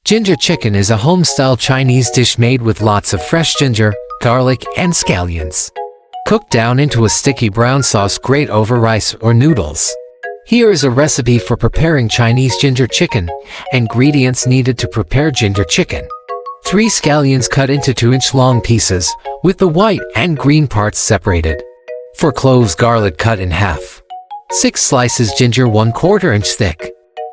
Ginger chicken is a home-style Chinese dish made with lots of fresh ginger, garlic, and scallions. Cook down into a sticky brown sauce, grate over rice or noodles. Here is a recipe for preparing Chinese ginger chicken. Ingredients needed to prepare ginger chicken. 3 scallions cut into 2-inch long pieces, with the white and green parts separated. 4 cloves garlic cut in half. 6 slices ginger 1/4 inch thick.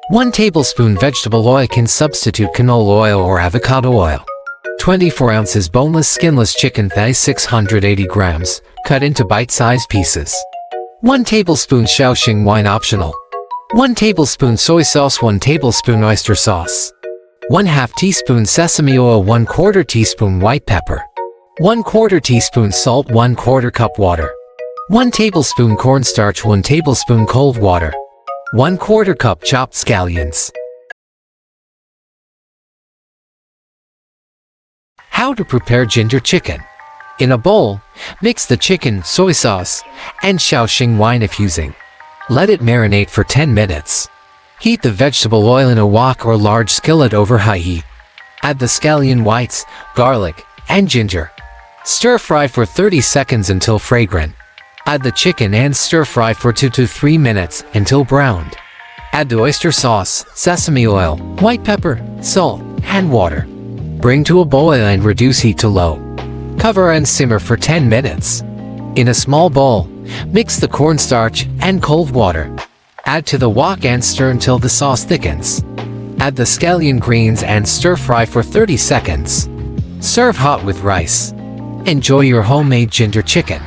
1 tablespoon vegetable oil, can substitute canola oil or avocado oil. 24 ounces boneless skinless chicken thighs 680 grams, cut into bite-sized pieces. 1 tablespoon Shaoxing wine optional. 1 tablespoon soy sauce, 1 tablespoon oyster sauce. 1/2 teaspoon sesame oil, 1/4 teaspoon white pepper. 1/4 teaspoon salt, 1/4 cup water. 1 tablespoon cornstarch, 1 tablespoon cold water. 1/4 cup chopped scallions. How to prepare ginger chicken. In a bowl, mix the chicken, soy sauce, and Shaoxing wine if using. Let it marinate for 10 minutes. Heat the vegetable oil in a wok or large skillet over high heat. Add the scallion whites, garlic, and ginger. Stir fry for 30 seconds until fragrant. Add the chicken and stir fry for 2 to 3 minutes until browned. Add the oyster sauce, sesame oil, white pepper, salt, and water. Bring to a boil and reduce heat to low. Cover and simmer for 10 minutes. In a small bowl, mix the cornstarch and cold water. Add to the wok and stir until the sauce thickens. Add the scallion greens and stir fry for 30 seconds. Serve hot with rice. Enjoy your homemade ginger chicken.